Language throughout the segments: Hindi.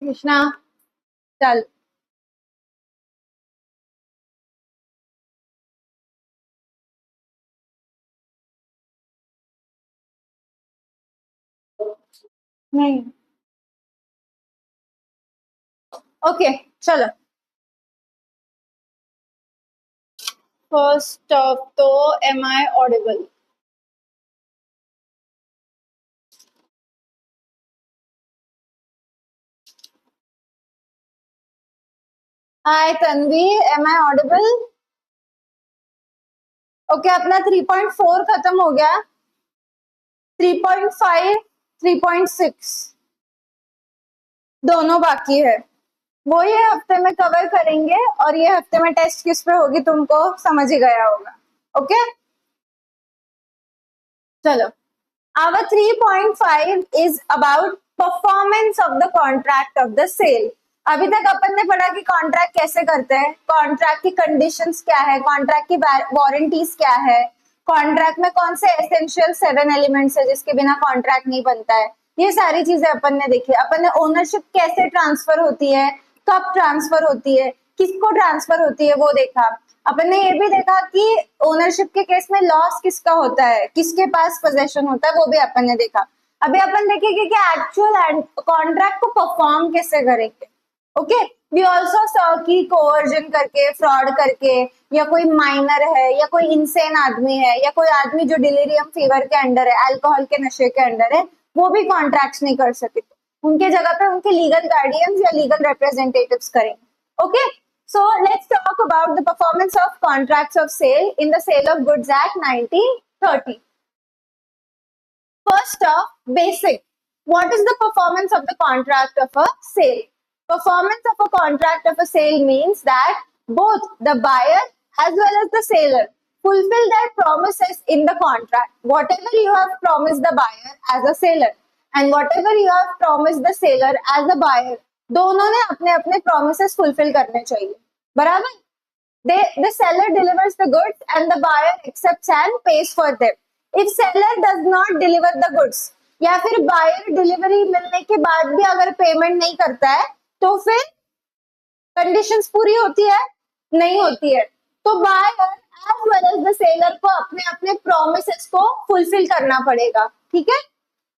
कृष्णा चल। नहीं। ओके चलो। फर्स्ट ऑफ तो am I audible? Hi Tanvi, am I audible? Okay, अपना 3.4 खत्म हो गया। 3.5, 3.6 दोनों बाकी है। वो ये हफ्ते में कवर करेंगे और ये हफ्ते में टेस्ट किस पे होगी तुमको समझ ही गया होगा। ओके चलो। Our 3.5 is about performance of the contract of the sale. अभी तक अपन ने पढ़ा कि कॉन्ट्रैक्ट कैसे करते हैं, कॉन्ट्रैक्ट की कंडीशंस क्या है, कॉन्ट्रैक्ट की वारंटीज क्या है, कॉन्ट्रैक्ट में कौन से एसेंशियल 7 एलिमेंट्स है जिसके बिना कॉन्ट्रैक्ट नहीं बनता है। ये सारी चीजें अपन ने देखी। अपन ने ओनरशिप कैसे ट्रांसफर होती है, कब ट्रांसफर होती है, किसको ट्रांसफर होती है वो देखा। अपन ने ये भी देखा कि ओनरशिप के केस में लॉस किसका होता है, किसके पास पोजेशन होता है, वो भी अपन ने देखा। अभी अपन देखेंगे कि एक्चुअल कॉन्ट्रैक्ट को परफॉर्म कैसे करेंगे। ओके, वी ऑल्सो सॉ कि कोवर्जन करके, फ्रॉड करके, या कोई माइनर है, या कोई इंसेन आदमी है, या कोई आदमी जो डिलीरियम फीवर के अंडर है, अल्कोहल के नशे के अंडर है, वो भी कॉन्ट्रैक्ट नहीं कर सके। उनके जगह पे उनके लीगल गार्डियंस या लीगल रिप्रेजेंटेटिव्स करेंगे। Okay, so let's talk about the performance of contracts of sale in the Sale of Goods Act 1930. First off, basic. What is the performance of the contract of a sale? Performance of a contract of a sale means that both the buyer as well as the seller fulfill their promises in the contract. Whatever you have promised the buyer as a seller and whatever you have promised the seller as a buyer, दोनों ने अपने अपने promises fulfill करने चाहिए, बराबर? The seller delivers the goods and the buyer accepts and pays for them. If seller does not deliver the goods या फिर buyer डिलीवरी मिलने के बाद भी अगर पेमेंट नहीं करता है तो फिर कंडीशंस पूरी होती है? नहीं होती है। तो buyer as well as the seller को अपने अपने promises को fulfill करना पड़ेगा, ठीक है?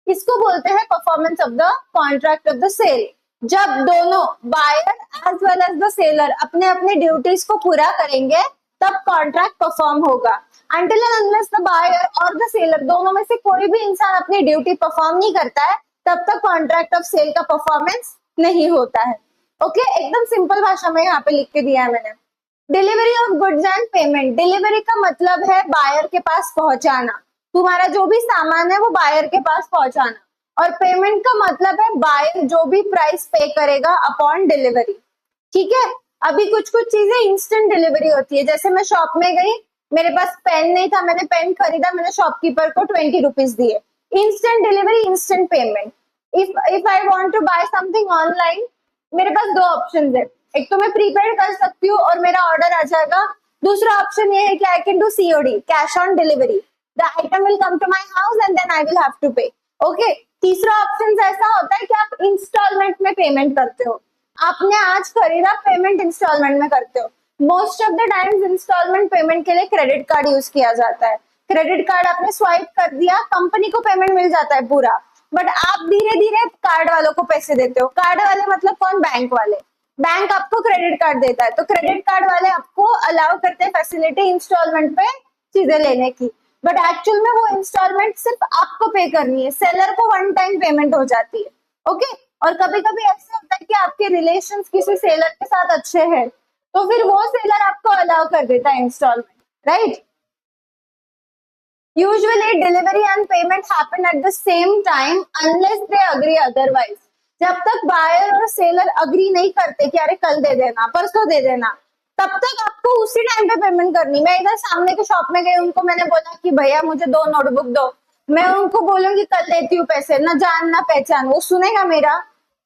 इसको बोलते हैं performance of the contract of the sale. जब दोनों buyer as well as the seller अपने अपने ड्यूटीज को पूरा करेंगे तब कॉन्ट्रैक्ट परफॉर्म होगा। Until and unless the buyer और द सेलर दोनों में से कोई भी इंसान अपनी ड्यूटी परफॉर्म नहीं करता है तब तक कॉन्ट्रैक्ट ऑफ सेल का परफॉर्मेंस नहीं होता है। ओके, एकदम सिंपल भाषा में यहाँ पे लिख के दिया है मैंने। Delivery of goods and payment. Delivery का मतलब है बायर के पास पहुंचाना, तुम्हारा जो भी सामान है वो बायर के पास पहुंचाना। और पेमेंट का मतलब है बायर जो भी प्राइस पे करेगा अपॉन डिलीवरी, ठीक है? अभी कुछ कुछ चीजें इंस्टेंट डिलीवरी होती है, जैसे मैं शॉप में गई, मेरे पास पेन नहीं था, मैंने पेन खरीदा, मैंने शॉपकीपर को 20 रुपीज दिए। Instant delivery, instant payment. If I want to buy something online, मेरे पास दो ऑप्शन है, एक तो मैं प्रीपेड कर सकती हूँ और मेरा ऑर्डर आ जाएगा। दूसरा ऑप्शन ये है कि I can do COD, cash on delivery. The item will come to my house and then I will have to pay. Okay, तीसरा ऑप्शन ऐसा होता है कि आप इंस्टॉलमेंट में पेमेंट करते हो। आपने आज खरीदा, पेमेंट इंस्टॉलमेंट में करते हो। Most of the times installment payment के लिए क्रेडिट कार्ड यूज किया जाता है। क्रेडिट कार्ड आपने स्वाइप कर दिया, कंपनी को पेमेंट मिल जाता है पूरा, बट आप धीरे धीरे कार्ड वालों को पैसे देते हो। कार्ड वाले मतलब कौन? बैंक वाले। बैंक आपको क्रेडिट कार्ड देता है तो क्रेडिट कार्ड वाले आपको अलाउ करते हैं फैसिलिटी इंस्टॉलमेंट पे चीजें लेने की, बट एक्चुअल में वो इंस्टॉलमेंट सिर्फ आपको पे करनी है, सेलर को वन टाइम पेमेंट हो जाती है। ओके, और कभी कभी ऐसा होता है कि आपके रिलेशंस किसी सेलर के साथ अच्छे हैं तो फिर वो सेलर आपको अलाउ कर देता है installment, right? Usually delivery and payment happen at the same time unless they agree otherwise. जब तक बायर और सेलर अग्री नहीं करते कि अरे कल दे देना, परसों दे देना, तब तक आपको उसी टाइम पे पेमेंट करनी। मैं इधर सामने के शॉप में गई, उनको मैंने बोला कि भैया मुझे 2 नोटबुक दो, मैं उनको बोलूंगी कल देती हूँ पैसे, ना जान ना पहचान, वो सुनेगा मेरा?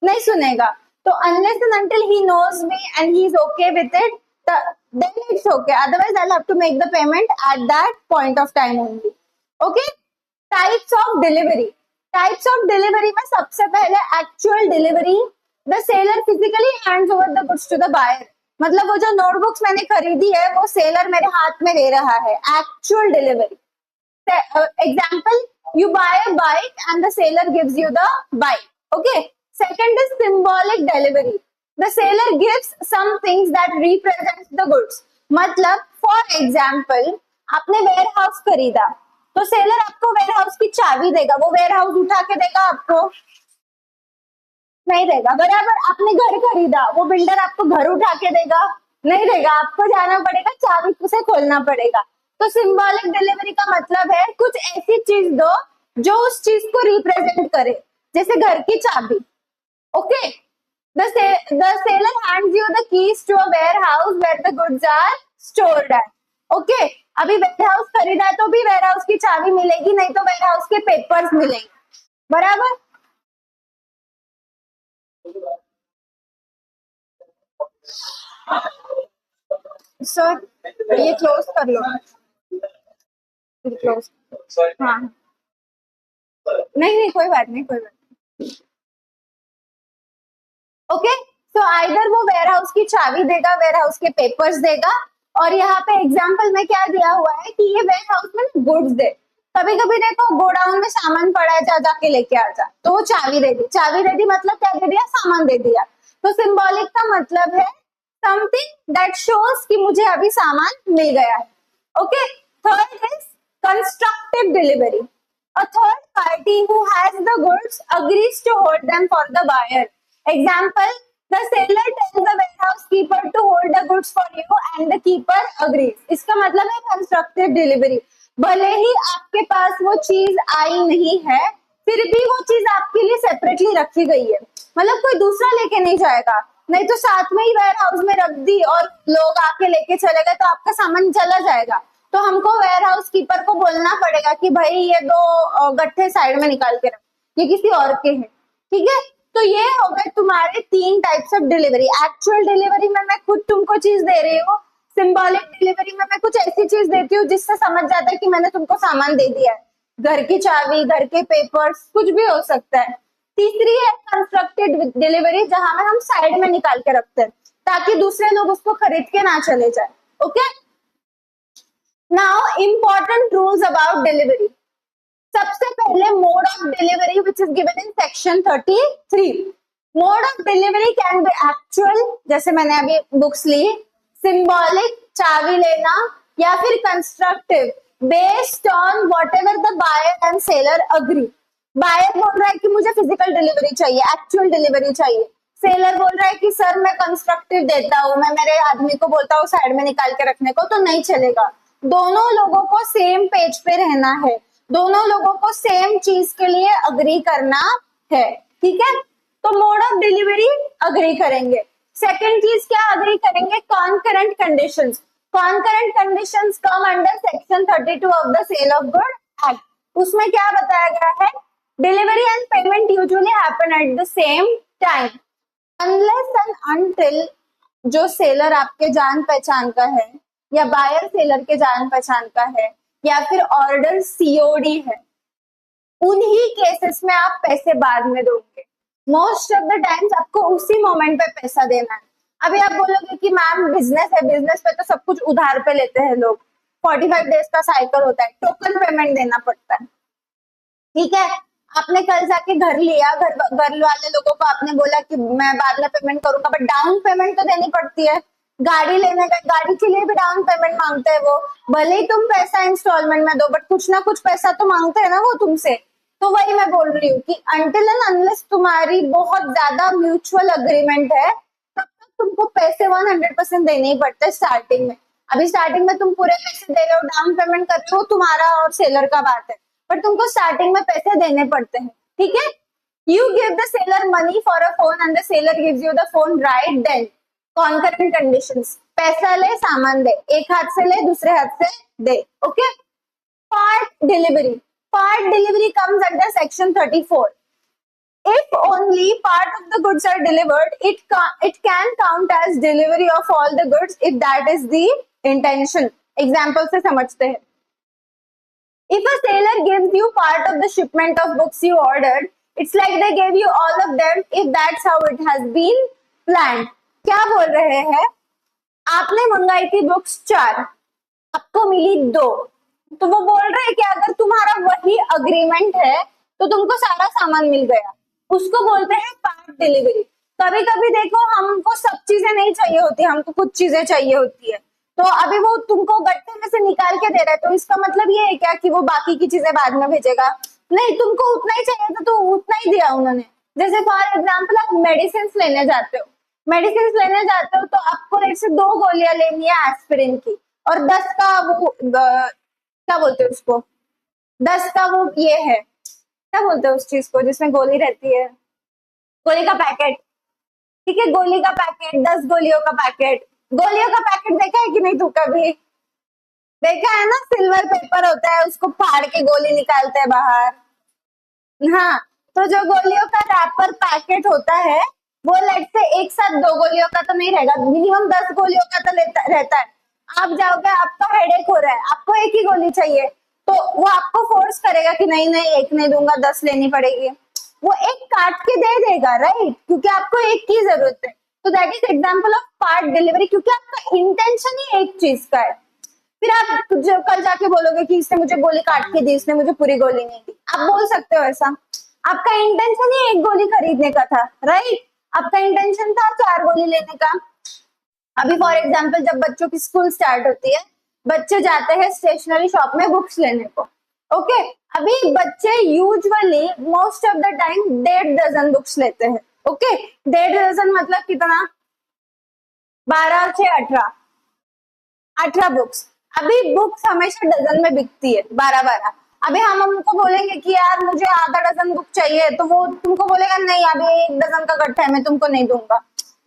नहीं सुनेगा। तो unless and until he knows me and he is okay with it, then it's okay, otherwise I'll have to make the payment at that point of time only. Okay, types of delivery. Types of delivery में सबसे पहले actual delivery, the seller physically hands over the goods to the buyer, मतलब वो जो नोटबुक्स मैंने खरीदी है वो सेलर मेरे हाथ में दे रहा है, actual delivery. Example, you buy a bike and the seller gives you the bike. Okay. Second is symbolic delivery. The seller gives some things that represents the goods. मतलब for example, आपने वेयर हाउस खरीदा तो सेलर आपको वेयर हाउस की चाबी देगा, वो वेयर हाउस उठा के देगा आपको? नहीं देगा. बराबर. आपने घर खरीदा, वो बिल्डर आपको घर उठा के देगा? नहीं देगा. आपको जाना पड़ेगा, चाबी से खोलना पड़ेगा. तो सिंबॉलिक डिलीवरी का मतलब है कुछ ऐसी चीज दो जो उस चीज को रिप्रेजेंट करे, जैसे घर की चाबी. Okay. The seller hands you the keys to a warehouse where the goods are stored at. Okay. अभी वेयर हाउस खरीदा है तो भी वेयर हाउस की चाबी मिलेगी, नहीं तो वेयर हाउस के पेपर्स मिलेंगे. बराबर. सर ये क्लोज कर लो. क्लोज. हाँ. नहीं नहीं कोई बात नहीं, कोई बात नहीं. ओके. तो आइदर वो वेयर हाउस की चाबी देगा, वेयर हाउस के पेपर्स देगा, और यहाँ पे एग्जाम्पल में क्या दिया हुआ है कि ये वेयर हाउस में गुड्स दे. कभी कभी देखो गोडाउन में सामान पड़ा है, जा जाके लेके आ जा, तो वो चाबी दे दी. चाबी दे दी मतलब क्या दे दिया? सामान दे दिया. तो सिंबॉलिक का मतलब है समथिंग दैट शोज कि मुझे अभी सामान मिल गया है. Okay. Third is constructive delivery. A third party who has the goods agrees to hold them for the buyer. Example, the seller tells the warehouse keeper to hold the goods for you and the keeper agrees. इसका मतलब है कंस्ट्रक्टिव डिलीवरी. भले ही आपके पास वो चीज आई नहीं है, फिर भी वो चीज आपके लिए सेपरेटली रखी गई है. मतलब कोई दूसरा लेके नहीं जाएगा, नहीं तो साथ में ही वेयर हाउस में रख दी और लोग आके लेके चले गए तो आपका सामान चला जाएगा. तो हमको वेयर हाउस कीपर को बोलना पड़ेगा कि भाई ये दो गट्ठे साइड में निकाल के रख, ये किसी और के हैं. ठीक है. तो ये हो गए तुम्हारे तीन types of delivery. Actual delivery में मैं खुद तुमको चीज दे रही हूँ. सिंबॉलिक डिलीवरी में मैं कुछ ऐसी चीज देती हूँ जिससे समझ जाता है कि मैंने तुमको सामान दे दिया है. घर की चाबी, घर के पेपर्स, कुछ भी हो सकता है. तीसरी है कंस्ट्रक्टेड डिलीवरी, जहां में हम साइड में निकाल के रखते हैं ताकि दूसरे लोग उसको खरीद के ना चले जाए. Okay. Now important rules about delivery. सबसे पहले mode of delivery which is given in section 33. Mode of delivery can be actual, जैसे मैंने अभी बुक्स ली, symbolic चाबी लेना, या फिर constructive based on whatever the buyer and seller agree. Buyer बोल रहा है कि मुझे physical delivery चाहिए, actual delivery चाहिए. सेलर बोल रहा है कि सर मैं कंस्ट्रक्टिव देता हूँ, मैं मेरे आदमी को बोलता हूँ साइड में निकाल के रखने को, तो नहीं चलेगा. दोनों लोगों को सेम पेज पे रहना है, दोनों लोगों को सेम चीज के लिए अग्री करना है. ठीक है. तो मोड ऑफ डिलीवरी अग्री करेंगे. सेकंड चीज क्या अग्री करेंगे? Concurrent conditions. Concurrent conditions come under section 32 of the sale of good act. उसमें क्या बताया गया है? Delivery and payment usually happen at the same time unless and until जो सेलर आपके जान पहचान का है, या बायर सेलर के जान पहचान का है, या फिर ऑर्डर सीओडी है, उन्हीं केसेस में आप पैसे बाद में दोगे. मोस्ट ऑफ द टाइम्स आपको उसी मोमेंट पे पैसा देना है. अभी आप बोलोगे कि मैम बिजनेस है, बिजनेस पे तो सब कुछ उधार पे लेते हैं लोग, 45 डेज का साइकिल होता है, टोकन पेमेंट देना पड़ता है. ठीक है. आपने कल जाके घर लिया, घर वाले लोगों को आपने बोला कि मैं बाद में पेमेंट करूंगा, बट डाउन पेमेंट तो देनी पड़ती है. गाड़ी लेने का, गाड़ी के लिए भी डाउन पेमेंट मांगते हैं वो. भले ही तुम पैसा इंस्टॉलमेंट में दो, बट कुछ ना कुछ पैसा तो मांगते हैं ना वो तुमसे. तो वही मैं बोल रही हूँ कि अनटिल एंड अनलेस तुम्हारी बहुत ज्यादा म्यूचुअल अग्रीमेंट है, तब तक तुमको पैसे 100% देने ही पड़ते हैं स्टार्टिंग में. अभी स्टार्टिंग में तुम पूरे पैसे दे रहे हो, डाउन पेमेंट कर रहे हो, तुम्हारा और सेलर का बात है, पर तुमको स्टार्टिंग में पैसे देने पड़ते हैं. ठीक है. You give the seller money for a phone and the seller gives you the phone right then. Concurrent conditions. पैसा ले, सामान दे, एक हाथ से ले, दूसरे हाथ से दे. Okay. Part delivery. Part delivery comes under section 34. If only part of the goods are delivered, it can count as delivery of all the goods if that is the intention. Example से समझते हैं. If a seller gives you part of the shipment of books you ordered, It's like they gave you all of them if that's how it has been planned. क्या बोल रहे हैं, आपने मंगाई थी बुक्स 4, आपको मिली 2, तो वो बोल रहे हैं कि अगर तुम्हारा वही अग्रीमेंट है तो तुमको सारा सामान मिल गया, उसको बोलते हैं पार्ट डिलीवरी। कभी कभी देखो हमको सब चीजें नहीं चाहिए होती, हमको कुछ चीजें चाहिए होती है, तो अभी वो तुमको गट्टे में से निकाल के दे रहा है, तो इसका मतलब ये है क्या कि वो बाकी की चीजें बाद में भेजेगा? नहीं, तुमको उतना ही चाहिए था तो उतना ही दिया उन्होंने। जैसे फॉर एग्जाम्पल आप मेडिसिन लेने जाते हो, तो आपको एक से 2 गोलियां लेनी है एस्पिरिन की, और 10 का वो क्या बोलते हैं उसको, 10 का वो ये है, क्या बोलते हैं उस चीज को जिसमें गोली रहती है, गोली का पैकेट, ठीक है, गोली का पैकेट, 10 गोलियों का पैकेट। गोलियों का पैकेट देखा है कि नहीं तू कभी? देखा है ना, सिल्वर पेपर होता है, उसको फाड़ के गोली निकालते हैं बाहर। हाँ, तो जो गोलियों का रैपर पैकेट होता है वो लेट से एक साथ 2 गोलियों का तो नहीं रहेगा, मिनिमम 10 गोलियों का तो रहता है। आप जाओगे, आपका हेडेक हो रहा है, आपको एक ही गोली चाहिए, तो वो आपको फोर्स करेगा कि नहीं नहीं एक नहीं दूंगा, 10 लेनी पड़ेगी, वो एक काट के दे देगा, राइट, क्योंकि आपको एक की जरूरत है। तो that is example of part delivery, क्योंकि आपका इंटेंशन ही एक चीज का है। फिर आप कल जाके बोलोगे कि इसने मुझे गोली काट के दी, इसने मुझे पूरी गोली नहीं दी, आप बोल सकते हो ऐसा? आपका इंटेंशन ही एक गोली खरीदने का था, राइट, आपका इंटेंशन था 4 गोली लेने का। अभी फॉर एग्जाम्पल जब बच्चों की स्कूल स्टार्ट होती है, बच्चे जाते हैं स्टेशनरी शॉप में बुक्स लेने को, ओके, अभी बच्चे usually most of the time 1.5 dozen books लेते हैं, ओके, 1.5 डजन मतलब कितना, 12 से 18 बुक्स। अभी बुक्स हमेशा डजन में बिकती है, 12-12। अभी हम उनको बोलेंगे कि यार मुझे आधा डजन बुक चाहिए, तो वो तुमको बोलेगा नहीं अभी 1 डजन का गट्ठा है, मैं तुमको नहीं दूंगा,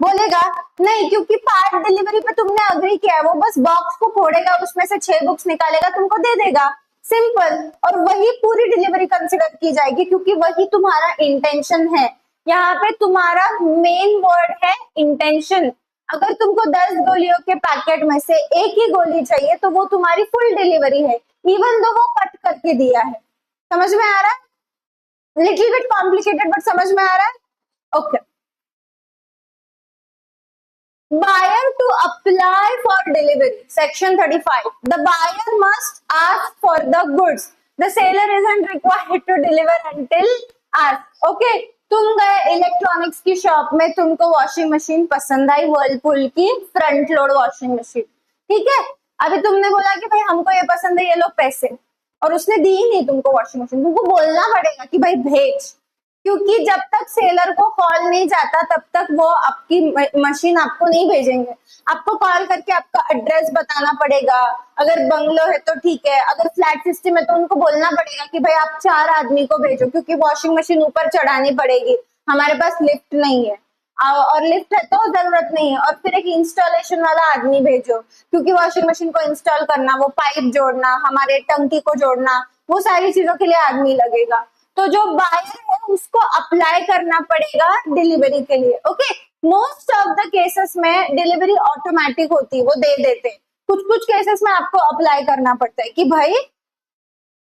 बोलेगा नहीं, क्योंकि पार्ट डिलीवरी पे तुमने अग्री किया है, वो बस बॉक्स को फोड़ेगा, उसमें से 6 बुक्स निकालेगा, तुमको दे देगा, सिंपल, और वही पूरी डिलीवरी कंसिडर की जाएगी, क्योंकि वही तुम्हारा इंटेंशन है। यहाँ पे तुम्हारा मेन वर्ड है इंटेंशन। अगर तुमको 10 गोलियों के पैकेट में से एक ही गोली चाहिए तो वो तुम्हारी फुल डिलीवरी है, इवन दो वो कट करके दिया है। समझ में आ रहा है? लिटिल बिट कॉम्प्लिकेटेड बट समझ में आ रहा है? Okay. Buyer to apply for delivery. Section 35. The buyer must ask for the goods. The seller isn't required to deliver until ask. Okay. तुम गए इलेक्ट्रॉनिक्स की शॉप में, तुमको वॉशिंग मशीन पसंद आई, वर्लपूल की फ्रंट लोड वॉशिंग मशीन, ठीक है, अभी तुमने बोला कि भाई हमको ये पसंद है, ये लो पैसे, और उसने दी ही नहीं तुमको वॉशिंग मशीन, तुमको बोलना पड़ेगा कि भाई भेज, क्योंकि जब तक सेलर को कॉल नहीं जाता तब तक वो आपकी मशीन आपको नहीं भेजेंगे। आपको कॉल करके आपका एड्रेस बताना पड़ेगा, अगर बंगलो है तो ठीक है, अगर फ्लैट सिस्टम है तो उनको बोलना पड़ेगा कि भाई आप 4 आदमी को भेजो, क्योंकि वॉशिंग मशीन ऊपर चढ़ानी पड़ेगी, हमारे पास लिफ्ट नहीं है, और लिफ्ट है तो जरूरत नहीं है, और फिर एक इंस्टॉलेशन वाला आदमी भेजो, क्योंकि वॉशिंग मशीन को इंस्टॉल करना, वो पाइप जोड़ना, हमारे टंकी को जोड़ना, वो सारी चीजों के लिए आदमी लगेगा। तो जो बायर है उसको अप्लाई करना पड़ेगा डिलीवरी के लिए, okay. Most of the cases में डिलीवरी ऑटोमेटिक होती है, वो दे देते, कुछ कुछ केसेस में आपको अप्लाई करना पड़ता है कि भाई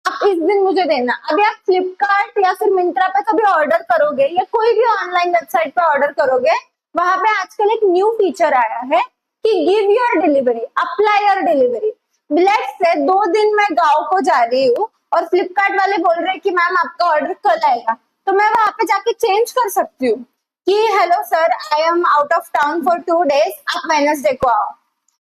आप इस दिन मुझे देना। अभी आप फ्लिपकार्ट या फिर मिंत्रा पे कभी ऑर्डर करोगे या कोई भी ऑनलाइन वेबसाइट पे ऑर्डर करोगे, वहां पे आजकल एक न्यू फीचर आया है कि give your delivery, apply your delivery. Let's say 2 दिन मैं गाँव को जा रही हूँ और फ्लिपकार्ट वाले बोल रहे हैं कि मैम आपका ऑर्डर कल आएगा, तो मैं वहां पे जाके चेंज कर सकती हूँ कि hello sir I am out of town for 2 days, आप वेडनेसडे को आओ।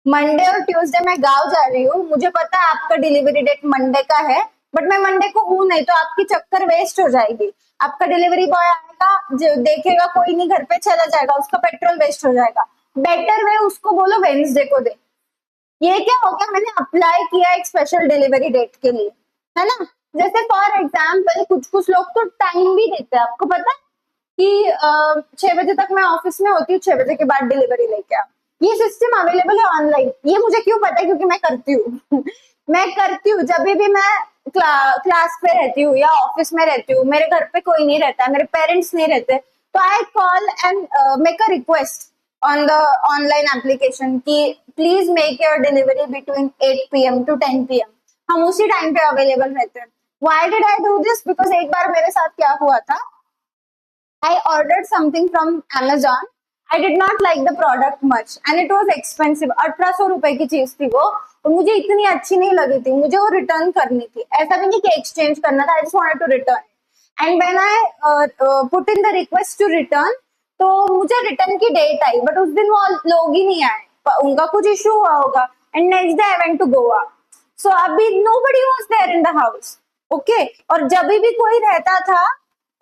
मंडे और ट्यूसडे मैं गाँव जा रही हूँ, मुझे पता है आपका डिलीवरी डेट मंडे का है, बट मैं मंडे को हूँ नहीं, तो आपकी चक्कर वेस्ट हो जाएगी। आपका डिलीवरी बॉय आएगा, जो देखेगा कोई नहीं, घर पे चला जाएगा, उसका पेट्रोल वेस्ट हो जाएगा। बेटर वे उसको बोलो वेडनेसडे को दे। ये क्या हो गया, मैंने अप्लाई किया एक स्पेशल डिलीवरी डेट के लिए, है ना। जैसे फॉर एग्जाम्पल कुछ लोग तो टाइम भी देते हैं, आपको पता है कि 6 बजे तक मैं ऑफिस में होती हूँ, 6 बजे के बाद डिलीवरी लेके आओ। ये सिस्टम अवेलेबल है ऑनलाइन। ये मुझे क्यों पता है, क्योंकि मैं करती हूँ मैं करती हूँ जब भी मैं क्लास पे रहती हूँ या ऑफिस में रहती हूँ, मेरे घर पे कोई नहीं रहता, मेरे पेरेंट्स नहीं रहते, तो I call and make a request on the online application कि please make your delivery between 8 PM to 10 PM। हम उसी टाइम पे अवेलेबल रहते हैं। Why did I do this? Because एक बार मेरे साथ क्या हुआ था, I ordered something from Amazon. I did not like the product much and it was expensive. 1800 रुपए की चीज थी वो और मुझे इतनी अच्छी नहीं लगी थी. मुझे वो रिटर्न करनी थी. ऐसा भी नहीं कि एक्सचेंज करना था. I just wanted to return. And when I put in the request to return, तो मुझे रिटर्न की डेट आई बट उस दिन वो लोग ही नहीं आए. उनका कुछ इशू हुआ होगा. And next day I went to Goa. So अभी nobody was there in the house. Okay और जब भी कोई रहता था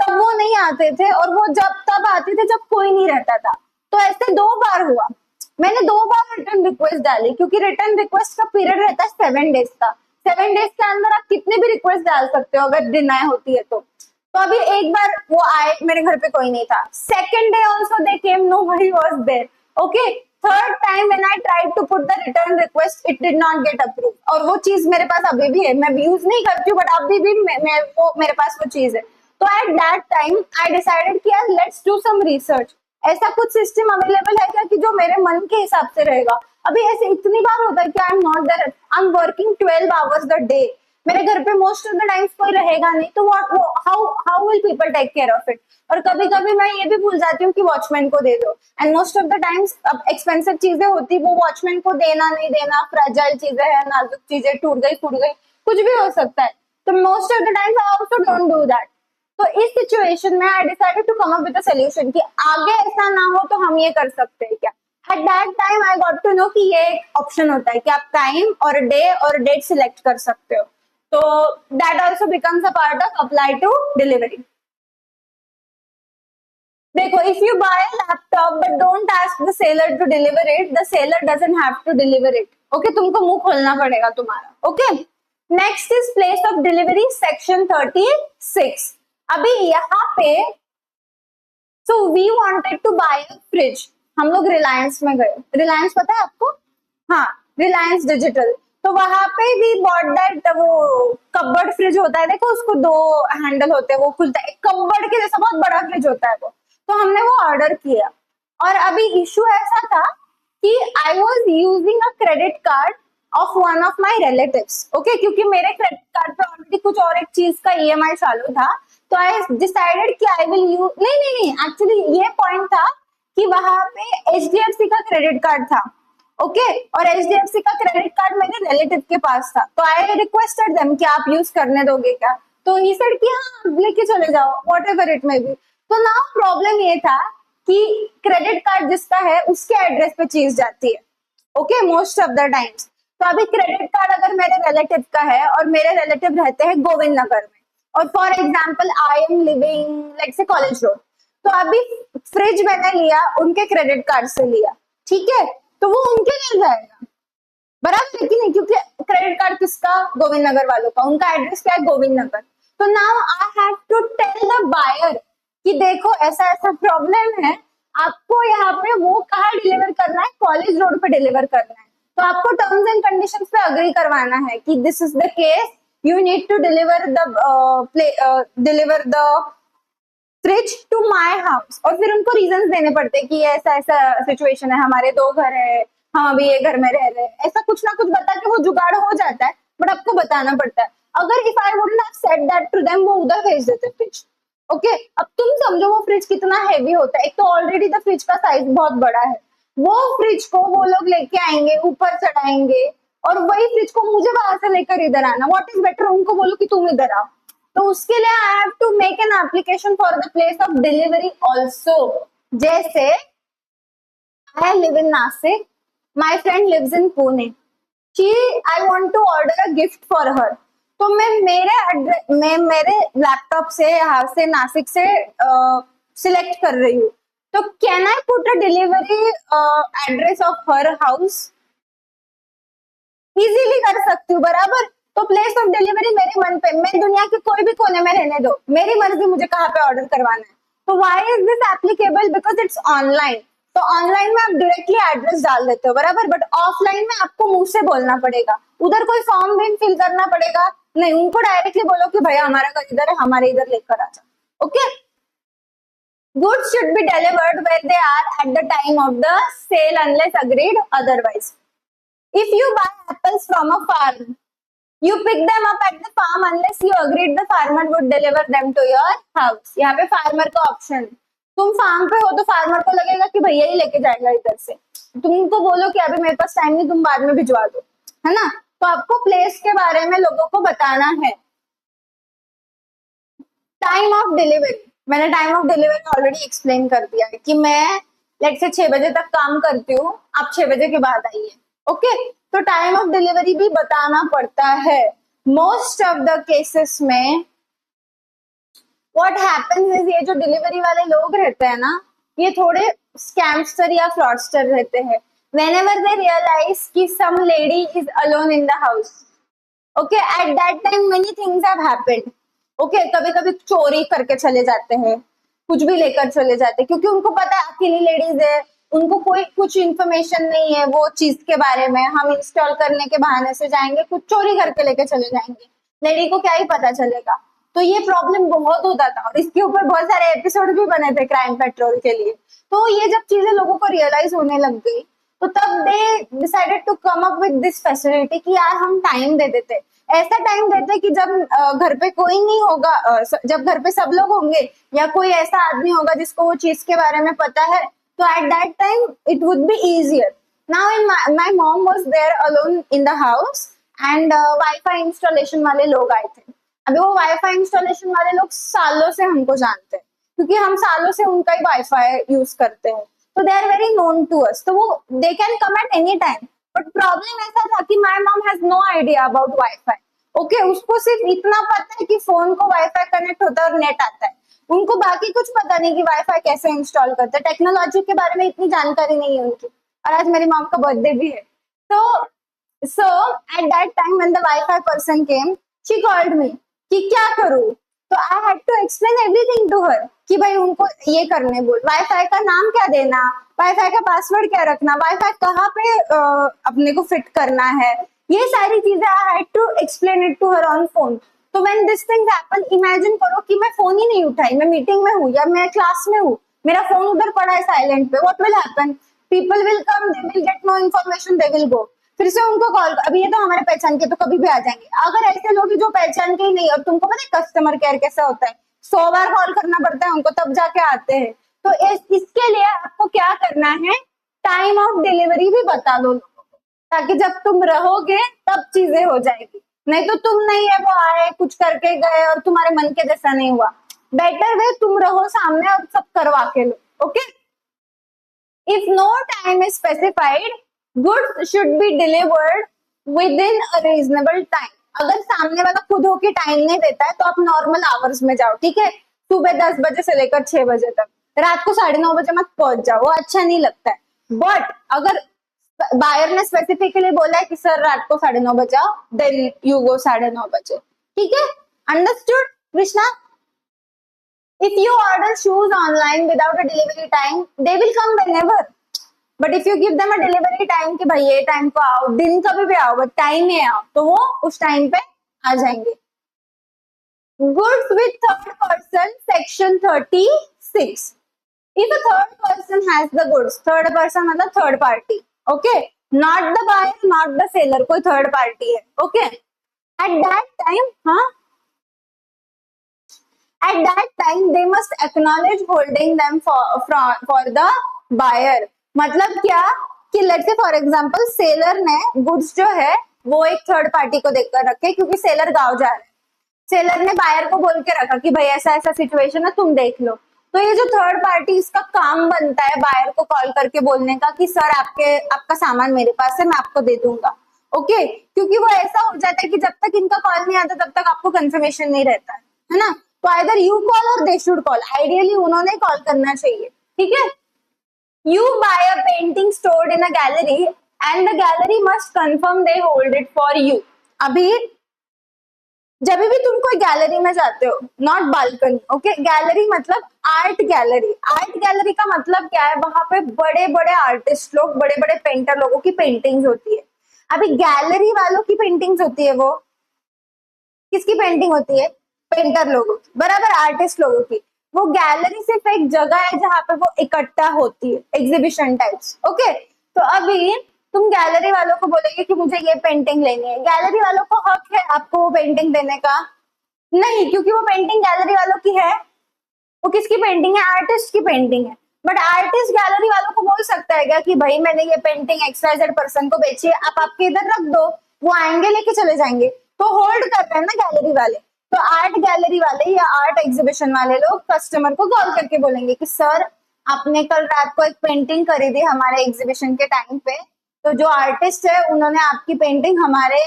तब वो नहीं आते थे और वो जब तब आते थे जब कोई नहीं रहता था. तो ऐसे 2 बार हुआ. मैंने 2 बार रिटर्न रिक्वेस्ट डाली क्योंकि रिटर्न रिक्वेस्ट का पीरियड रहता है 7 डेज का. 7 डेज के अंदर आप कितने भी रिक्वेस्ट डाल सकते हो अगर डिनाई होती है तो अभी एक बार वो आए मेरे घर पे कोई नहीं था. Second day also they came, nobody was there. Okay third time when I tried to put the return request it did not get approve. और वो चीज मेरे पास अभी भी है. मैं यूज नहीं करती हूँ बट अभी भी वो मेरे पास वो चीज है. तो at that time I decided कि यार लेट्स डू सम रिसर्च. ऐसा कुछ सिस्टम अवेलेबल है क्या कि जो मेरे मन के हिसाब से रहेगा. अभी ऐसे इतनी बार होता है कि I am not there. I am working 12 hours the day. मेरे घर पे मोस्ट ऑफ द टाइम्स कोई रहेगा नहीं तो how will people take care of it. और कभी कभी मैं ये भी भूल जाती हूँ कि वॉचमैन को दे दो. And most of the times अब एक्सपेंसिव चीजें होती वो वॉचमैन को देना नहीं देना. फ्रेजाइल चीजें है, नाजुक चीजें, टूट गई फूट गई, कुछ भी हो सकता है. तो most of the times I also don't do that. तो इस सिचुएशन में I decided to come up with a solution कि आगे ऐसा ना हो तो हम ये कर सकते हैं क्या. At that time I got to know कि ये एक ऑप्शन होता है कि आप टाइम और डे और डेट सिलेक्ट कर सकते हो. तो that also becomes a part of apply to delivery. देखो if you buy a laptop but don't ask the seller to deliver it, the seller doesn't have to deliver it. Okay तुमको मुंह खोलना पड़ेगा तुम्हारा. Okay next is place of delivery section 36. अभी यहाँ पे so we wanted to buy a fridge. हम लोग रिलायंस में गए. रिलायंस पता है आपको? हाँ रिलायंस डिजिटल. तो वहां पे भी बॉट दैट वो कबर्ड फ्रिज होता है. देखो उसको 2 हैंडल होते हैं वो खुलता है. कबर्ड के जैसा बहुत बड़ा फ्रिज होता है वो. तो हमने वो ऑर्डर किया और अभी इशू ऐसा था कि I was using a credit card of one of my relatives. Okay क्योंकि मेरे क्रेडिट कार्ड पे ऑलरेडी कुछ और एक चीज का ईएमआई चालू था. तो आई डिसाइडेड कि आई विल यूज नहीं एक्चुअली ये पॉइंट था कि वहां पे एचडीएफसी का क्रेडिट कार्ड था. ओके और एचडीएफसी का क्रेडिट कार्ड मेरे रिलेटिव के पास था. तो आई रिक्वेस्टेड देम कि आप यूज करने दोगे क्या. तो ही सेड कि हाँ लेके चले जाओ what ever it may be. तो ना प्रॉब्लम ये था कि क्रेडिट कार्ड जिसका है उसके एड्रेस पे चीज जाती है. Okay most of the times. तो अभी क्रेडिट कार्ड अगर मेरे रिलेटिव का है और मेरे रिलेटिव रहते हैं गोविंद नगर में और for example I am living like से कॉलेज रोड. तो अभी फ्रिज मैंने लिया उनके क्रेडिट कार्ड से लिया. ठीक है तो वो उनके लिए जाएगा बराबर है कि नहीं क्योंकि क्रेडिट कार्ड किसका? गोविंद नगर वालों का. उनका एड्रेस क्या है? गोविंद नगर. तो now I have to tell the buyer कि देखो ऐसा ऐसा प्रॉब्लम है. आपको यहाँ पे वो कहाँ डिलीवर करना है? कॉलेज रोड पे डिलीवर करना है. तो आपको टर्म्स एंड कंडीशंस पे अग्री करवाना है कि this is the case. You need to deliver the fridge to my house. और फिर उनको रीजंस देने पड़ते हैं कि ऐसा ऐसा सिचुएशन है, हमारे 2 घर है, हम अभी ये घर में रह रहे हैं. ऐसा कुछ ना कुछ बता के वो जुगाड़ हो जाता है बट आपको बताना पड़ता है. अगर if I wouldn't have said that to them वो उधर भेज देते फ्रिज. ओके अब तुम समझो वो फ्रिज कितना हैवी होता है. एक तो ऑलरेडी द फ्रिज का साइज बहुत बड़ा है. वो फ्रिज को वो लोग लेके आएंगे ऊपर चढ़ाएंगे और वही फ्रिज को मुझे वहां से लेकर इधर आना. व्हाट इज बेटर उनको बोलो कि तुम इधर आओ. तो उसके लिए I have to make an application for the place of delivery also. जैसे I live in Nasik, my friend lives in Pune. I want to order a gift for her. तो मैं मेरे लैपटॉप से यहाँ से नासिक से सिलेक्ट कर रही हूँ. तो can I put a delivery address of her house? Easily कर सकती हूँ बराबर. तो प्लेस ऑफ डिलीवरी मेरे मन पे, मैं दुनिया के कोई भी कोने में रहने दो, मेरी मर्जी मुझे कहाँ पे ऑर्डर करवाना है. तो why is this applicable? Because it's online. तो ऑनलाइन में आप डायरेक्टली एड्रेस डाल देते हो बराबर बट ऑफलाइन में आपको मुंह से बोलना पड़ेगा. उधर कोई फॉर्म भी फिल करना पड़ेगा नहीं. उनको डायरेक्टली बोलो कि भैया हमारा घर इधर है, हमारे इधर लेकर आ जाओ. Okay goods should be delivered where they are at the time of the sale unless agreed otherwise. If you buy apples from a farm, you pick them up at the farm unless you agreed the farmer would deliver them to your house. यहाँ पे farmer का option है. तुम फार्म पे हो तो फार्मर को लगेगा कि भैया ही लेके जाएगा इधर से, तुमको बोलो कि अभी मेरे पास टाइम नहीं, तुम बाद में भिजवा दो, है ना। तो आपको प्लेस के बारे में लोगों को बताना है। टाइम ऑफ डिलीवरी, मैंने time of delivery already explain कर दिया है कि मैं लेट से 6 बजे तक काम करती हूँ, आप 6 बजे के बाद आइए। ओके, तो टाइम ऑफ डिलीवरी भी बताना पड़ता है। मोस्ट ऑफ द केसेस में व्हाट हैपेंस इज, ये जो डिलीवरी वाले लोग रहते हैं ना, ये थोड़े स्कैमस्टर या फ्रॉडस्टर रहते हैं। whenever they realize कि some lady is alone in the house, okay, at that time many things have happened, okay, कभी कभी चोरी करके चले जाते हैं, कुछ भी लेकर चले जाते हैं, क्योंकि उनको पता है अकेली लेडीज है, उनको कोई कुछ इन्फॉर्मेशन नहीं है वो चीज के बारे में, हम इंस्टॉल करने के बहाने से जाएंगे कुछ चोरी करके लेके चले जाएंगे, लेडी को क्या ही पता चलेगा। तो ये प्रॉब्लम बहुत होता था और इसके ऊपर बहुत सारे एपिसोड भी बने थे क्राइम पेट्रोल के लिए। तो ये जब चीजें लोगों को रियलाइज होने लग गई तो तब they decided to come up with this facility कि यार हम टाइम दे देते, ऐसा टाइम देते कि जब घर पे कोई नहीं होगा, जब घर पे सब लोग होंगे या कोई ऐसा आदमी होगा जिसको वो चीज के बारे में पता है, तो at that time it would be easier. Now in my mom was there alone in the house and wifi installation वाले लोग आए थे। अभी वो वाईफाई इंस्टॉलेशन वाले लोग सालों से हमको जानते हैं क्योंकि हम सालों से उनका ही वाईफाई यूज करते हैं, तो they are very known to us, तो वो they can come at any time. But problem ऐसा था कि my mom has no idea about wifi. Okay, उसको सिर्फ इतना पता है कि फोन को वाईफाई कनेक्ट होता है और नेट आता है, उनको बाकी कुछ पता नहीं कि वाईफाई कैसे इंस्टॉल करते हैं, टेक्नोलॉजी के बारे में इतनी जानकारी नहीं है उनकी। और आज मेरी मॉम का बर्थडे भी है, तो so at that time when the Wi-Fi person came, she called me कि क्या करूँ, तो I had to explain everything to her कि भाई उनको ये करने बोल, वाईफाई का नाम क्या देना, वाईफाई का पासवर्ड क्या रखना, वाईफाई कहाँ पे अपने को फिट करना है, ये सारी चीजें I had to explain it to her on phone। तो when this thing happen, imagine करो कि मैं फोन ही नहीं उठाई, मैं मीटिंग में हूँ या मैं क्लास में हूँ, मेरा फोन उधर पड़ा है साइलेंट पे, what will happen? People will come, they will get no information, they will go। फिर से उनको कॉल, अभी ये तो हमारे पहचान के तो कभी भी आ जाएंगे। अगर ऐसे लोग जो पहचान के ही नहीं, और तुमको पता है कस्टमर केयर कैसा होता है, 100 बार कॉल करना पड़ता है उनको तब जाके आते हैं। तो इसके लिए आपको क्या करना है, टाइम ऑफ डिलीवरी भी बता दो लोगों को, ताकि जब तुम रहोगे तब चीजें हो जाएगी। नहीं तो तुम नहीं है, वो आए कुछ करके गए और तुम्हारे मन के जैसा नहीं हुआ। बेटर वे तुम रहो सामने और सब करवा के लो। Okay, if no time is specified, goods should be delivered within a reasonable time. अगर सामने वाला खुद होके टाइम नहीं देता है तो आप नॉर्मल आवर्स में जाओ, ठीक है, सुबह 10 बजे से लेकर 6 बजे तक, रात को 9:30 बजे मत पहुंच जाओ, वो अच्छा नहीं लगता है। बट अगर बायर ने स्पेसिफिकली बोला है कि सर रात को 9:30 बजे आओ, देन यू गो 9:30 बजे, ठीक है, understood Krishna? If you order shoes online without a delivery time, they will come whenever. But if you give them a delivery time कि भाई ये टाइम को आओ, दिन कभी भी आओ, बट टाइम में आओ, तो वो उस टाइम पे आ जाएंगे। Goods with third person, section 36. If a third person has the goods, third person मतलब third party, okay, not the buyer, not the seller, कोई third party है, okay. At that time, हाँ, at that time they must acknowledge holding them for the buyer। मतलब क्या कि let's say for example seller ने गुड्स जो है वो एक थर्ड पार्टी को देकर रखे, क्योंकि सेलर गांव जा रहा है, सेलर ने बायर को बोल के रखा कि भाई ऐसा ऐसा सिचुएशन है, तुम देख लो। तो ये जो थर्ड पार्टी, इसका काम बनता है बायर को कॉल करके बोलने का कि सर आपका सामान मेरे पास है, मैं आपको दे दूंगा। ओके, क्योंकि वो ऐसा हो जाता है कि जब तक इनका कॉल नहीं आता तब तक आपको कंफर्मेशन नहीं रहता है ना। तो आइदर यू कॉल और दे शुड कॉल, आइडियली उन्होंने कॉल करना चाहिए, ठीक है। You buy a painting stored in a gallery and the gallery must confirm they hold it for you। अभी जब भी तुम कोई गैलरी में जाते हो, नॉट बालकनी, ओके, गैलरी मतलब आर्ट गैलरी। आर्ट गैलरी का मतलब क्या है, वहां पे बड़े बड़े आर्टिस्ट लोग, बड़े बड़े पेंटर लोगों की पेंटिंग्स होती है। अभी गैलरी वालों की पेंटिंग्स होती है, वो किसकी पेंटिंग होती है, पेंटर लोगों की, बराबर, आर्टिस्ट लोगों की। वो गैलरी सिर्फ एक जगह है जहां पे वो इकट्ठा होती है, एग्जीबिशन टाइप्स, ओके। तो अभी तुम गैलरी वालों को बोलोगे कि मुझे ये पेंटिंग लेनी है, गैलरी वालों को हक है आपको वो पेंटिंग देने का? नहीं, क्योंकि वो पेंटिंग गैलरी वालों की है, वो किसकी पेंटिंग है? आर्टिस्ट की पेंटिंग है। बट आर्टिस्ट गैलरी वालों को बोल सकता है क्या कि भाई मैंने ये पेंटिंग XYZ पर्सन को बेची है, आप आपके इधर रख दो, वो आएंगे लेके चले जाएंगे। तो होल्ड कर रहे हैं ना गैलरी वाले। तो आर्ट गैलरी वाले या आर्ट एग्जीबिशन वाले लोग कस्टमर को कॉल करके बोलेंगे कि सर आपने कल रात को एक पेंटिंग खरीदी हमारे एग्जीबिशन के टाइम पे, तो जो आर्टिस्ट है उन्होंने आपकी पेंटिंग हमारे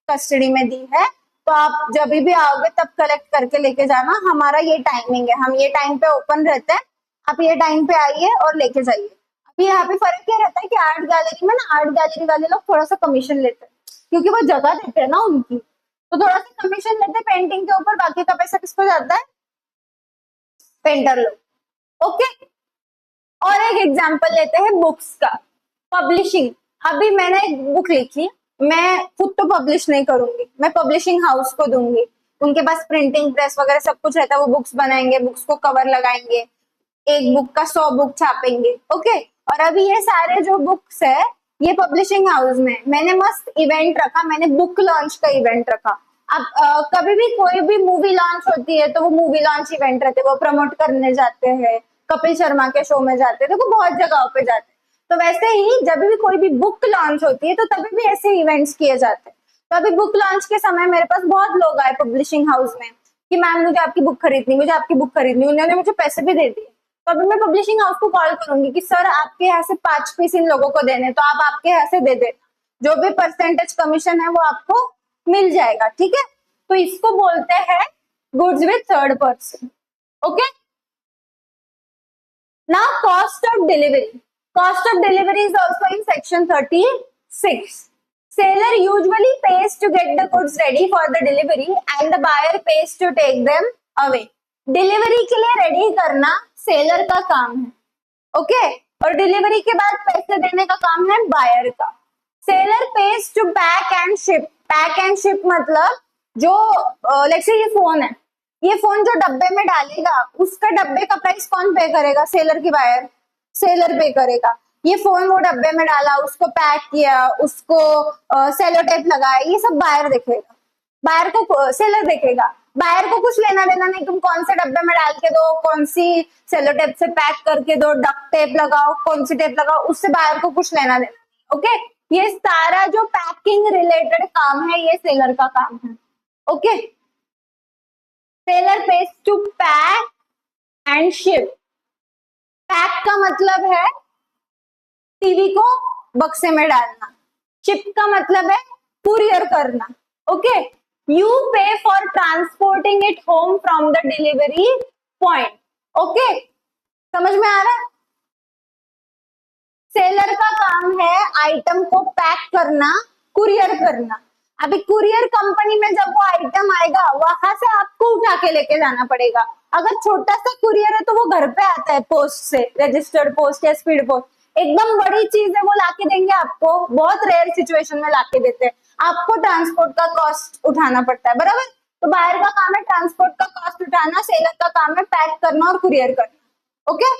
कस्टडी में दी है, तो आप जब भी आओगे तब कलेक्ट करके लेके जाना, हमारा ये टाइमिंग है, हम ये टाइम पे ओपन रहते हैं, आप ये टाइम पे आइए और लेके जाइए। अभी यहाँ पे फर्क क्या रहता है कि आर्ट गैलरी में ना आर्ट गैलरी वाले लोग थोड़ा सा कमीशन लेते हैं, क्योंकि वो जगह देते हैं ना उनकी, तो थोड़ा सा कमीशन लेते हैं पेंटिंग के ऊपर, बाकी का पैसा किसको जाता है? पेंटर लोग। ओके, और एक एग्जांपल लेते हैं बुक्स का, पब्लिशिंग। अभी मैंने एक बुक लिखी, मैं खुद तो पब्लिश नहीं करूंगी, मैं पब्लिशिंग हाउस को दूंगी, उनके पास प्रिंटिंग प्रेस वगैरह सब कुछ रहता है, वो बुक्स बनाएंगे, बुक्स को कवर लगाएंगे, एक बुक का 100 बुक छापेंगे। ओके, और अभी ये सारे जो बुक्स है ये पब्लिशिंग हाउस में, मैंने मस्त इवेंट रखा, मैंने बुक लॉन्च का इवेंट रखा। अब कभी भी कोई भी मूवी लॉन्च होती है तो वो मूवी लॉन्च इवेंट रहते हैं, वो प्रमोट करने जाते हैं, कपिल शर्मा के शो में जाते हैं, देखो बहुत जगहों पे जाते हैं। तो वैसे ही जब भी कोई भी बुक लॉन्च होती है तो तभी भी ऐसे इवेंट्स किए जाते हैं। तो अभी बुक लॉन्च के समय मेरे पास बहुत लोग आए पब्लिशिंग हाउस में कि मैम मुझे आपकी बुक खरीदनी, मुझे आपकी बुक खरीदनी, उन्होंने मुझे पैसे भी दे दिए। तो अभी मैं पब्लिशिंग हाउस को कॉल करूंगी कि सर आपके यहाँ से 5 पीस इन लोगों को देने, तो आप आपके यहाँ से दे दे, जो भी परसेंटेज कमीशन है वो आपको मिल जाएगा। ठीक है, तो इसको बोलते हैं goods with third person. Okay, now cost of delivery. Cost of delivery is also in section 36. Seller usually pays to get the goods ready for the delivery and the buyer pays to take them away. Delivery के लिए रेडी करना सेलर का काम है, ओके, और डिलीवरी के बाद पैसे देने का काम है बायर का। Seller pays to pack and ship. Pack and ship मतलब जो लेट्स से ये फोन है, ये फोन जो डब्बे में डालेगा उसका डब्बे का प्राइस कौन पे करेगा? सेलर की बायर, सेलर पे करेगा। ये फोन वो डब्बे में डाला, उसको पैक किया, उसको सेलो टेप लगाया, ये सब बायर देखेगा, बायर को सेलर देखेगा। बायर को कुछ लेना देना नहीं, तुम कौन से डब्बे में डाल के दो, कौन सी सेलो टेप से पैक करके दो, डक्ट टेप लगाओ, कौन सी टेप लगाओ, उससे बायर को कुछ लेना देना। ओके, ये सारा जो पैकिंग रिलेटेड काम है ये सेलर का काम है। Okay, seller pays to pack and ship. Pack का मतलब है टीवी को बक्से में डालना, शिप का मतलब है कुरियर करना। ओके, यू पे for transporting it home from the delivery point. Okay, समझ में आ रहा है? सेलर का काम है आइटम को पैक करना, कुरियर करना। अभी कुरियर कंपनी में जब वो आइटम आएगा वहां से आपको उठा के लेके जाना पड़ेगा। अगर छोटा सा कुरियर है तो वो घर पे आता है पोस्ट से, रजिस्टर्ड पोस्ट या स्पीड पोस्ट। एकदम बड़ी चीज है वो लाके देंगे आपको, बहुत रेयर सिचुएशन में लाके देते हैं, आपको ट्रांसपोर्ट का कॉस्ट उठाना पड़ता है, बराबर। तो बाहर का काम है ट्रांसपोर्ट का कॉस्ट उठाना, सेलर का काम है पैक करना और कुरियर करना। Okay,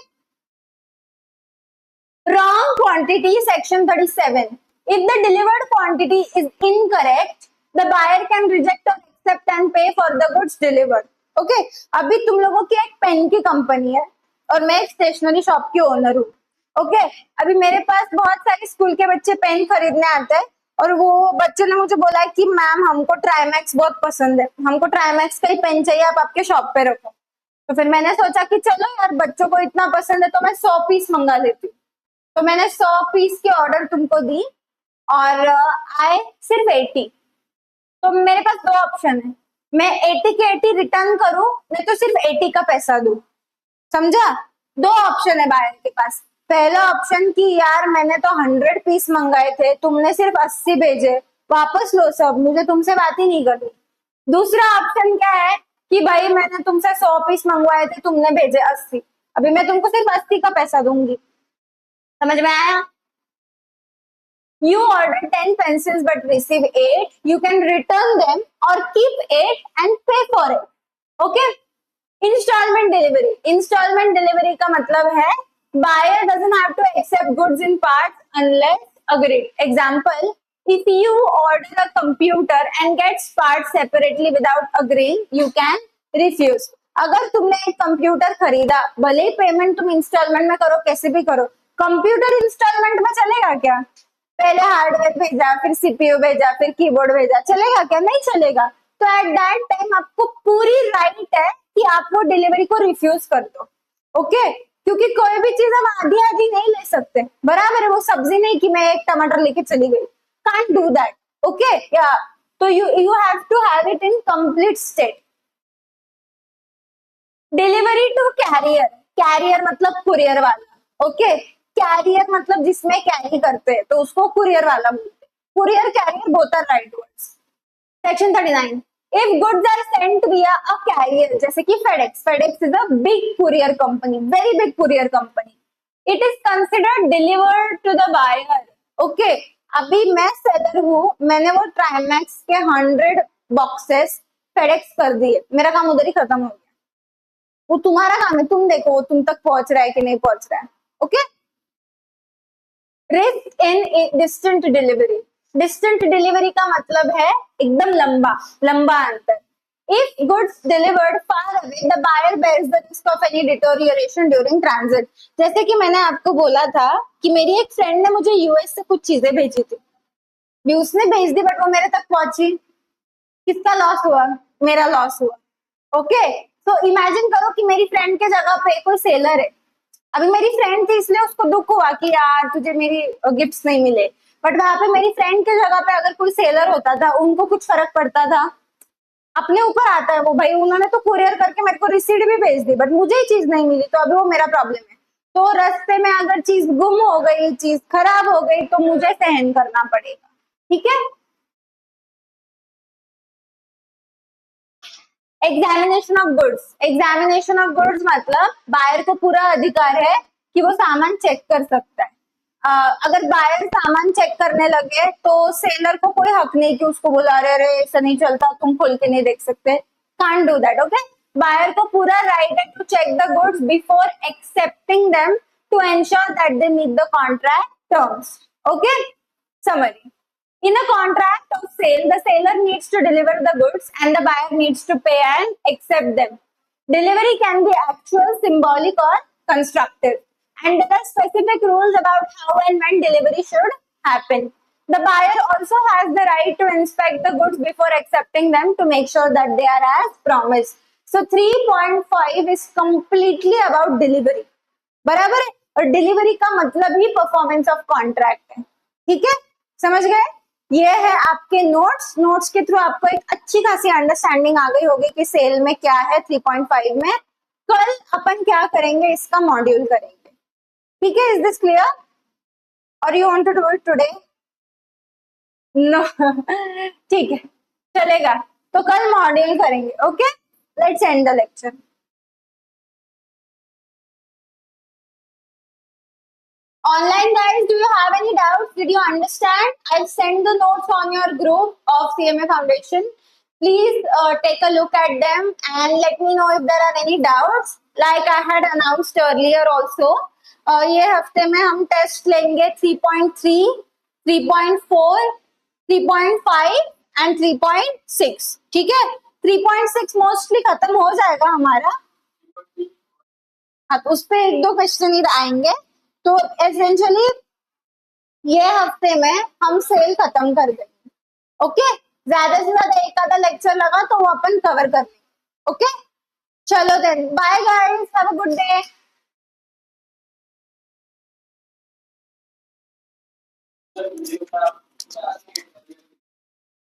wrong quantity, section 37. If the delivered quantity is incorrect, the buyer can reject or accept and pay for the goods delivered. Okay, अभी तुम लोगों की एक पेन की कंपनी है और मैं एक स्टेशनरी शॉप की ओनर हूँ। ओके, अभी मेरे पास बहुत सारे स्कूल के बच्चे पेन खरीदने आते हैं और वो बच्चों ने मुझे बोला है कि मैम हमको ट्राईमैक्स बहुत पसंद है, हमको ट्राईमैक्स का ही पेन चाहिए, आप आपके शॉप पे रखो। तो फिर मैंने सोचा कि चलो यार बच्चों को इतना पसंद है तो मैं 100 पीस मंगा लेती हूँ। तो मैंने 100 पीस की ऑर्डर तुमको दी और आए सिर्फ 80। तो मेरे पास दो ऑप्शन है, मैं 80 के 80 रिटर्न करूं, नहीं तो सिर्फ 80 का पैसा दूं। समझा? दो ऑप्शन है बायर के पास। पहला ऑप्शन कि यार मैंने तो 100 पीस मंगाए थे, तुमने सिर्फ 80 भेजे, वापस लो सब, मुझे तुमसे बात ही नहीं करनी। दूसरा ऑप्शन क्या है कि भाई मैंने तुमसे 100 पीस मंगवाए थे, तुमने भेजे 80, अभी मैं तुमको सिर्फ 80 का पैसा दूंगी। समझ में आया? You order 10 pencils but receive 8. You can return them or keep 8 and pay for it. Okay? Installment delivery. Installment delivery का मतलब है buyer doesn't have to accept goods in parts unless agreed. Example, if you order a computer and gets parts separately without agreeing, you can refuse. अगर तुमने एक कंप्यूटर खरीदा, भले ही पेमेंट तुम इंस्टॉलमेंट में करो, कैसे भी करो, कंप्यूटर इंस्टॉलमेंट में चलेगा क्या? पहले हार्डवेयर भेजा, फिर सीपीयू भेजा, फिर कीबोर्ड भेजा, चलेगा क्या? नहीं चलेगा। तो एट दैट टाइम आपको पूरी राइट है कि आप वो डिलीवरी को रिफ्यूज कर दो। ओके, क्योंकि कोई भी चीज हम आधी आधी नहीं ले सकते, बराबर है। वो सब्जी नहीं कि मैं एक टमाटर लेके चली गई, कांट डू दैट। ओके, या तो you have to have it in complete state. Delivery to carrier, carrier मतलब कुरियर वाला। ओके, कैरियर मतलब जिसमें कैरी करते हैं, तो उसको कुरियर वाला बोलते हैं। Courier, carrier both are right words. Section 39, if goods are sent via a carrier, जैसे कि FedEx, FedEx is a big courier company, very big courier company, it is considered delivered to the buyer. Okay, अभी मैं सेलर हूँ, मैंने वो ट्राइमैक्स के 100 बॉक्सेस फेडेक्स कर दिए, मेरा काम उधर ही खत्म हो गया। वो तुम्हारा काम है, तुम देखो वो तुम तक पहुंच रहा है कि नहीं पहुंच रहा है। Okay, risk in distant delivery, distant delivery का मतलब है एकदम लंबा लंबा अंतर। If goods delivered far away, the buyer bears the risk of any deterioration during transit. जैसे कि मैंने आपको बोला था कि मेरी एक फ्रेंड ने मुझे यूएस से कुछ चीजें भेजी थी, भी उसने भेज दी बट वो मेरे तक पहुंची, किसका लॉस हुआ? मेरा लॉस हुआ। ओके, तो इमेजिन करो कि मेरी फ्रेंड के जगह पे कोई सेलर है। अभी मेरी फ्रेंड थी इसलिए उसको दुख हुआ कि यार तुझे मेरी गिफ्ट्स नहीं मिले, बट वहां पे मेरी फ्रेंड के जगह पे अगर कोई सेलर होता था, उनको कुछ फर्क पड़ता था? अपने ऊपर आता है वो, भाई उन्होंने तो कुरियर करके मेरे को रिसीट भी भेज दी, बट मुझे ही चीज नहीं मिली, तो अभी वो मेरा प्रॉब्लम है। तो रास्ते में अगर चीज गुम हो गई, चीज खराब हो गई, तो मुझे सहन करना पड़ेगा। ठीक है। Examination of goods, examination of goods मतलब बायर को पूरा अधिकार है कि वो सामान चेक कर सकता है। अगर बायर सामान चेक करने लगे तो सेलर को कोई हक नहीं कि उसको बुला रहे, अरे ऐसा नहीं चलता, तुम खोल के नहीं देख सकते, can't do that. Okay, buyer को पूरा राइट है to check the goods before accepting them to ensure that they meet the contract terms. Okay, summary, in a contract of sale, the seller needs to deliver the goods and the buyer needs to pay and accept them. Delivery can be actual, symbolic, or constructive. And there are specific rules about how and when delivery should happen. The buyer also has the right to inspect the goods before accepting them to make sure that they are as promised. So 3.5 is completely about delivery. बराबर है, और डिलीवरी का मतलब ही परफॉर्मेंस ऑफ कॉन्ट्रैक्ट है। ठीक है, समझ गए? ये है आपके नोट्स, नोट्स के थ्रू आपको एक अच्छी खासी अंडरस्टैंडिंग आ गई होगी कि सेल में क्या है 3.5 में। कल अपन क्या करेंगे, इसका मॉड्यूल करेंगे। ठीक है, इज दिस क्लियर और you want to do it today? No, ठीक है, चलेगा, तो कल मॉड्यूल करेंगे। Okay, let's end the lecture. Online guys, do you have any doubts? Did you understand? I've sent the notes on your group of CMA Foundation. Please take a look at them and let me know if there are any doubts. Like I had announced earlier also, ये हफ्ते में हम टेस्ट लेंगे 3.3, 3.4, 3.5 एंड 3.6। ठीक है, 3.6 मोस्टली खत्म हो जाएगा हमारा। हाँ, तो उस पे एक दो क्वेश्चन ही आएंगे। तो एसेंशियली ये हफ्ते में हम सेल खत्म कर देंगे। ओके, ज्यादा से ज्यादा एक आधा लेक्चर लगा तो वो अपन कवर कर लेंगे। ओके, चलो then, bye guys, have a good day.